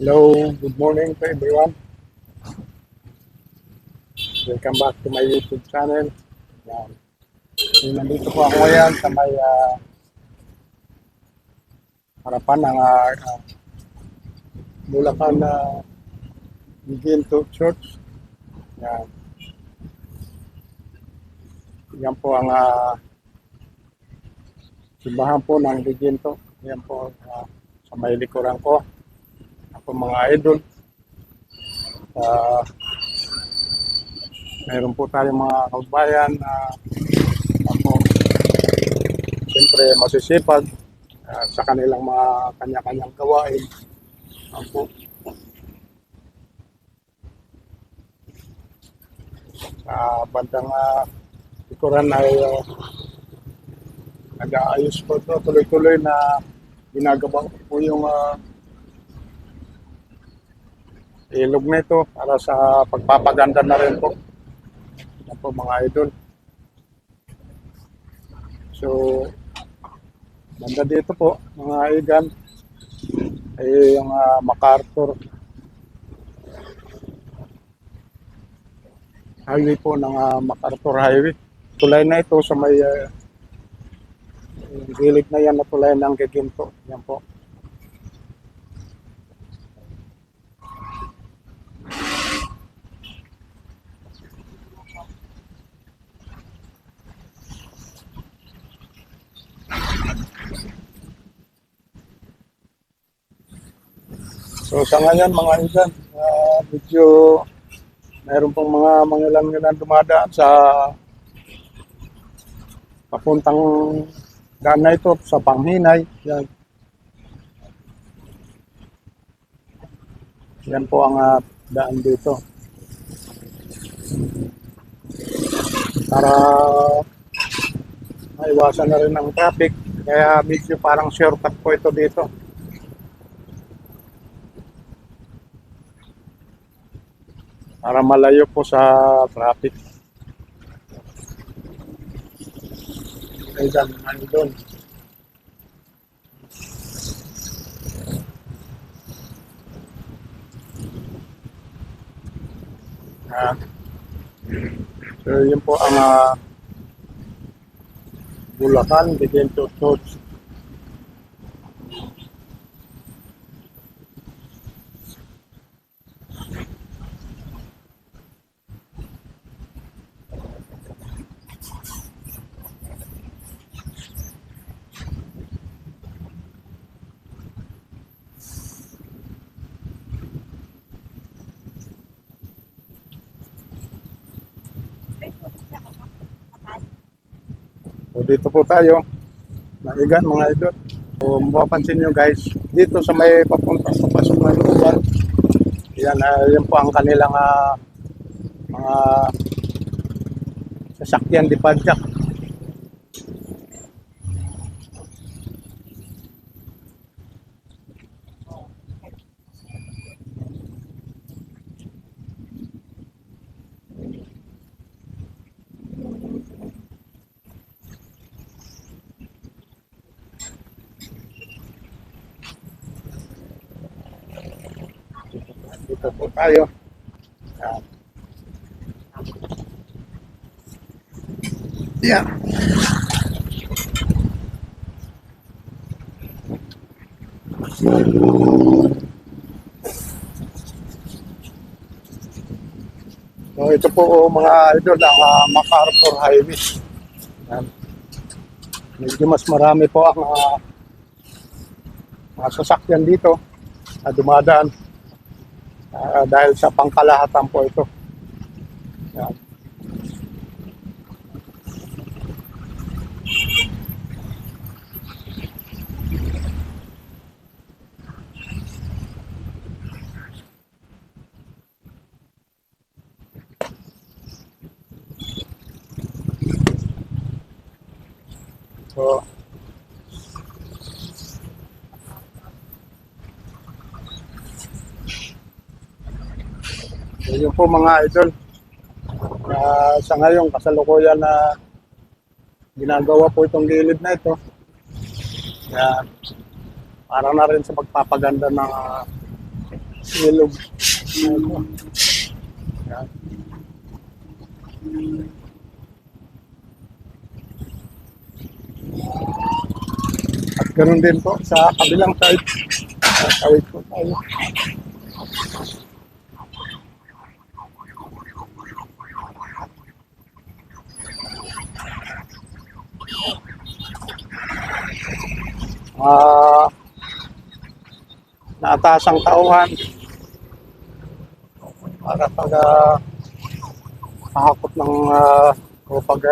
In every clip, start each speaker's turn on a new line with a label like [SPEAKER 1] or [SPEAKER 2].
[SPEAKER 1] Hello, good morning to everyone. Welcome back to my YouTube channel. Yan. Nandito po ako ngayon sa may harapan ng Bulacan na Ginto Church. Yan. Yan po ang simbahan po ng Ginto. Yan po sa may likuran ko. Ako mga idol. Mayroon po tayong mga kabayan na ako, siyempre masisipag sa kanilang mga kanya-kanyang gawain. Ako, sa bandang likuran ay nag-aayos po ito, tuloy-tuloy na ginagawa po yung ilog nito para sa pagpapaganda na rin po. Yan po mga idol. So, banda dito po, mga igan, ay yung MacArthur Highway po ng MacArthur Highway. Tulay na ito sa may gilid na yan na tulay ng Giginto. Yan po. So sa ngayon mga igan, medyo mayroon pong mga mangilan-ngilan dumadaan sa papuntang daan na ito sa Panghinay. Yan, yan po ang daan dito. Para maiwasan na rin ang traffic. Kaya medyo parang shortcut po ito dito. Para malayo po sa traffic. Ayan, ano doon. So yun po ang Bulacan, Ginto Church. So dito po tayo, maigan mga idol. So mapapansin nyo guys, dito sa may papunta sa pasok na lugar, yan, yan po ang kanilang mga sasakyan di padjak. Dito po tayo. Yan. So ito po mga idol ang MacArthur Highway. Yan. Medyo mas marami po ang mga sasakyan dito na dumadaan dahil sa pangkalahatan po ito. Yan. So, yun po mga idol. Sa ngayon, kasalukuyan na ginagawa po itong gilid na ito. Para na rin sa pagpapaganda ng Ilog. Ano? Yan. At ganoon din po sa kabilang side. Tawid po tayo. Ah, natasang tauhan para pag kahakot ng o pag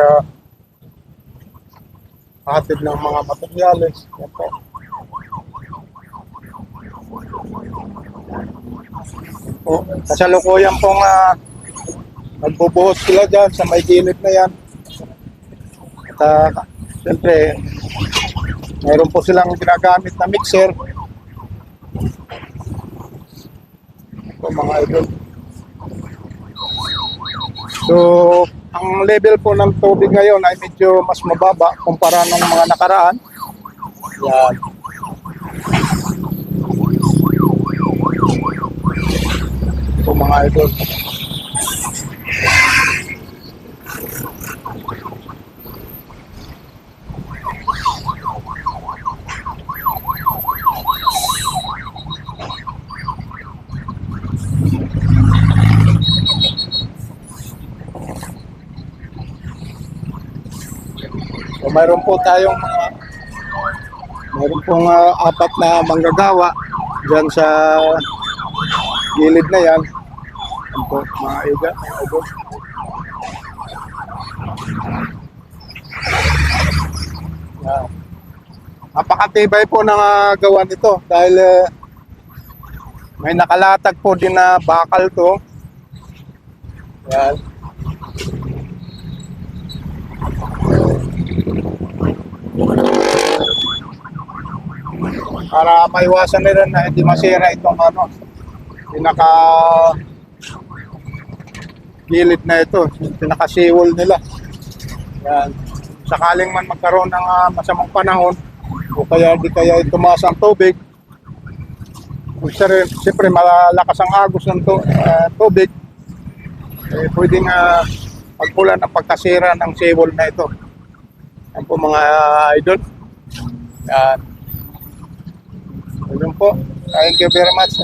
[SPEAKER 1] hatid ng mga materyales. Yan po. Po, kasalukuyan pong nagbubuhos sila dyan sa may gilid na yan. At siyempre, mayroon po silang ginagamit na mixer. Ito mga idol. So, ang level po ng tubig ngayon ay medyo mas mababa kumpara ng mga nakaraan. Yan. Ito mga idol. So, mayroon po tayong mayroon pong apat na manggagawa dyan sa gilid na yan. Yan po, mga iga, mga idol. Yan. Napakatibay po ng gawa nito dahil may nakalatag po din na bakal to. Yan. Para maiwasan nila na hindi masira itong pinaka gilid na ito, pinaka seawall nila. Yan. Sakaling man magkaroon ng masamang panahon o kaya di kaya tumaas ang tubig, siyempre malakas ang agos ng tubig, pwedeng magpula ng pagkasira ng seawall na ito. Yan po mga idol. Yan. Yun po. Thank you very much.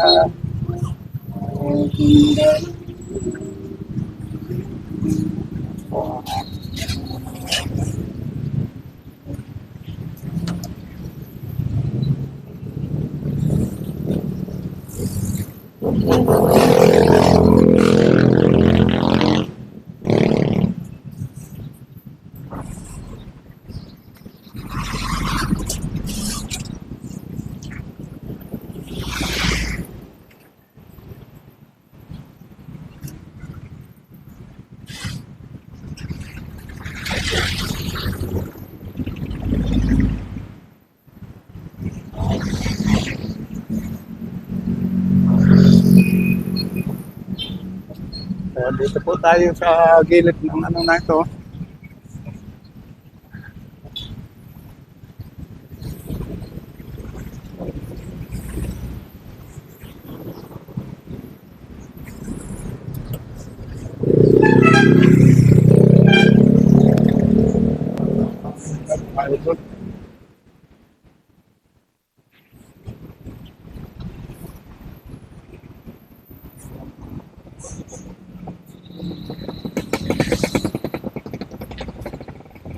[SPEAKER 1] Dito po tayo sa gilid ng na ito.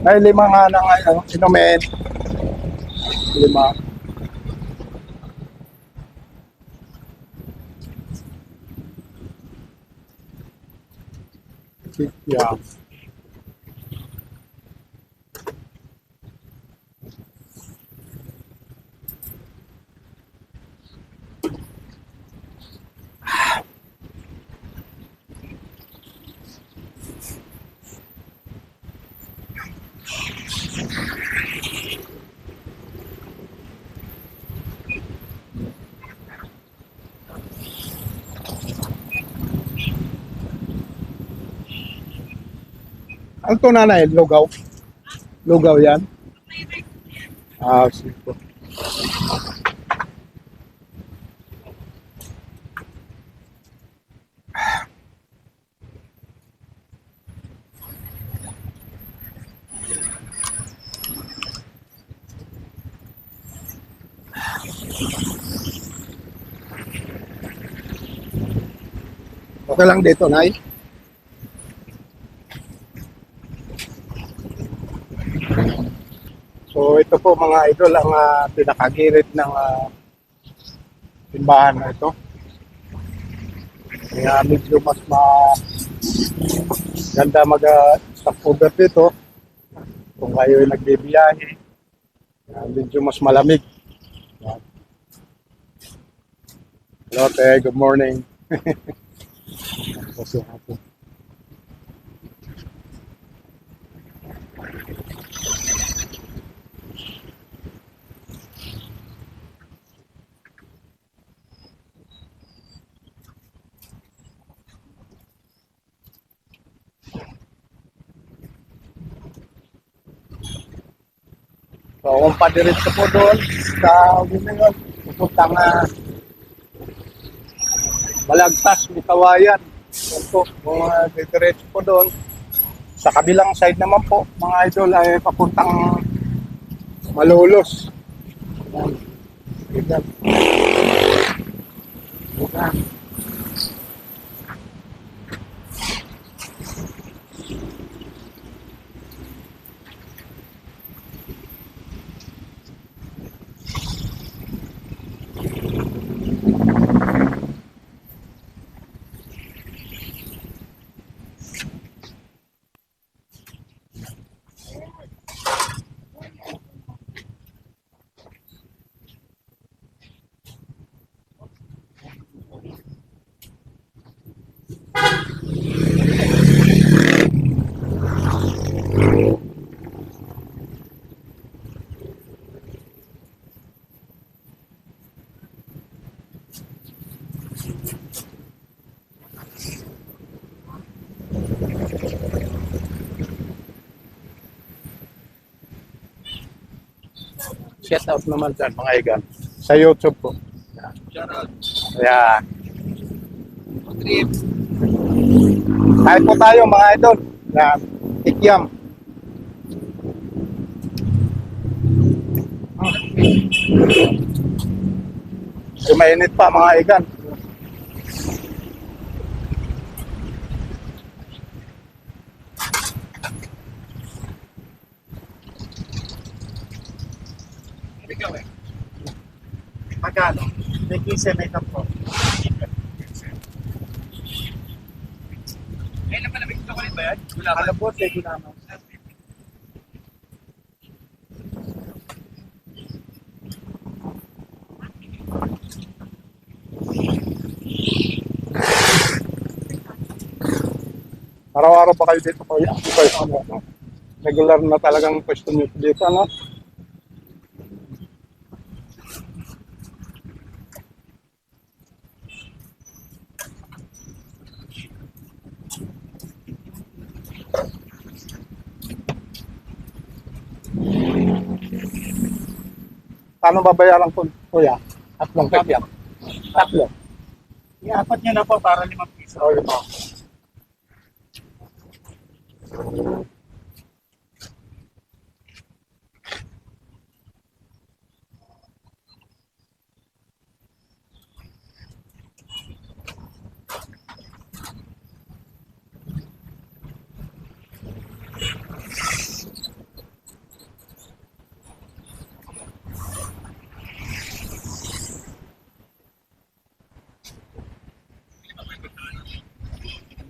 [SPEAKER 1] Ay, 5 nga ng inumin. 5. Yeah. Ano to nanay? Lugaw? Lugaw yan? Sige po. Okay lang dito, Nay. So ito po mga idol ang pinakagilid ng simbahan na ito. Kaya medyo mas ganda mag-stop over dito kung kayo ay nagbibiyahe. Medyo mas malamig. Yan. Hello, te. Good morning. Kasi hapon. So, kung padiretso po doon sa Umingon, pupuntang Balagtas, Mitawayan. Yan po, kung diretso po doon. Sa kabilang side naman po, mga idol, ay papuntang Malolos. Yan. Yan. Yan. Shout out naman dyan, mga igan. Sa YouTube po.
[SPEAKER 2] Shout out.
[SPEAKER 1] Kaya,
[SPEAKER 2] Trip.
[SPEAKER 1] kahit po tayo mga idol. Yan. Ikyam. Mainit pa mga igan.
[SPEAKER 2] Ikaw eh. Magkano? May 15 may po. Ay, napalamig ito ulit ba yan? Alam po, sige naman.
[SPEAKER 1] Araw-araw pa kayo dito kuya? Regular na talagang pwesto nyo dito, ano? Paano babayaran ko, kuya? Tatlong kekyak. Tatlo.
[SPEAKER 2] I-apat nyo na po para 5 piso.
[SPEAKER 1] O, lima.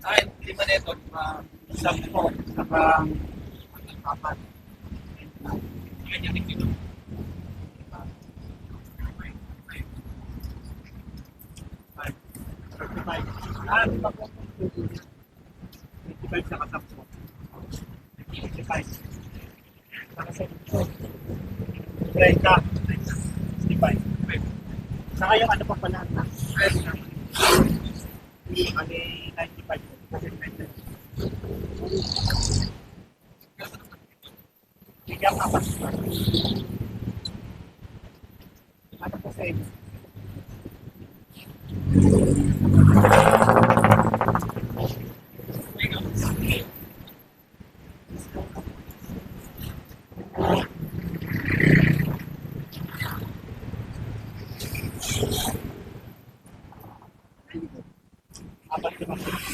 [SPEAKER 2] Ay, 5 neto. 10 po. Saka 4. Ganyan din dito. Ah, di ba po? 25 saka 10. 25. Saka 10. 30. 65. Saka yung ano pa pala na? Ano 95. Kasi 95. Bigyan ka pa. Ano po sa inyo? Apat 5.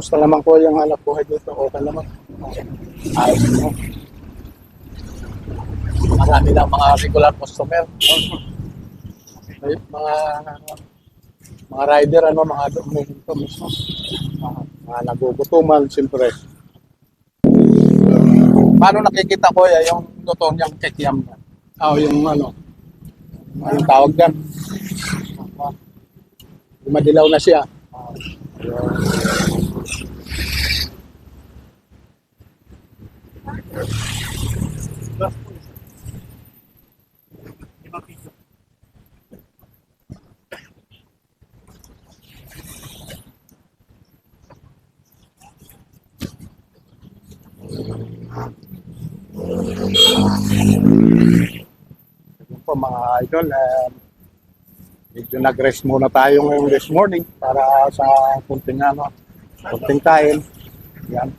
[SPEAKER 1] Kumusta naman po yung anak buhay dito? Okay naman. Ayos mo. Marami lang mga regular customer. May mga rider, mga dito mismo. Mga nagugutuman, siyempre. Paano nakikita ko yung totoo niyang kikiam niya? Yung yung tawag dyan. Madilaw na siya.
[SPEAKER 2] Last po isa. 5 piso.
[SPEAKER 1] Yun po mga idol, medyo nag-rest muna tayo ngayong this morning para sa kunting kunting kain. Yan.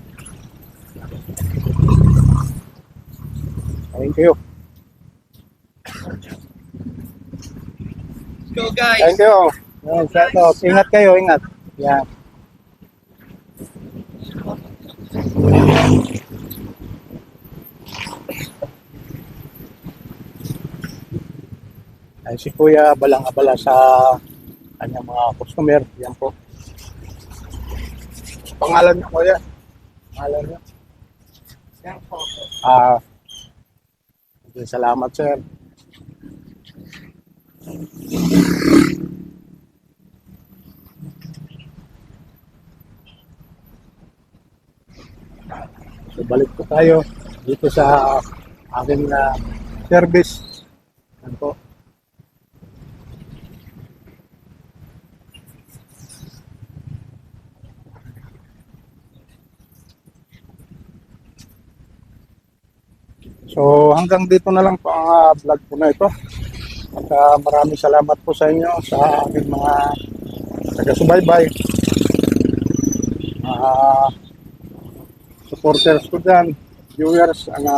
[SPEAKER 1] Thank you.
[SPEAKER 2] Go guys!
[SPEAKER 1] Thank you. Yan, ingat kayo, ingat. Yan. Ay, si Kuya balang-abala sa kanyang mga customer. Yan po. Pangalan niyo, Kuya? Pangalan niyo?
[SPEAKER 2] Yan po.
[SPEAKER 1] Salamat, sir. So, balik po tayo dito sa aking service. Yan po. So hanggang dito na lang po ang vlog po na ito. At maraming salamat po sa inyo sa aking mga taga-subaybay. Supporters ko dyan, viewers, mga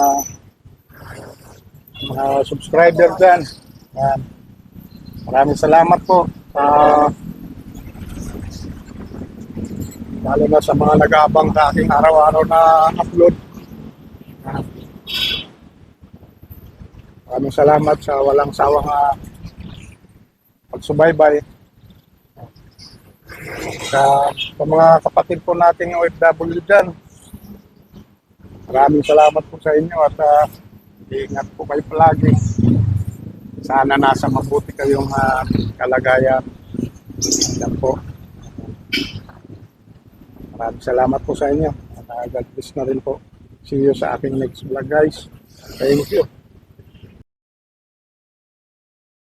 [SPEAKER 1] subscriber dyan. Yan. Maraming salamat po. Lalo na sa mga nag-aabang sa aking araw-araw na upload. Maraming salamat sa walang sawang pagsubaybay. Sa mga kapatid po nating OFW dyan, maraming salamat po sa inyo at ingat po kayo palagi. Sana nasa mabuti kayong kalagayan. Yan po. Maraming salamat po sa inyo. God bless na rin po. See you sa aking next vlog, guys. Thank you.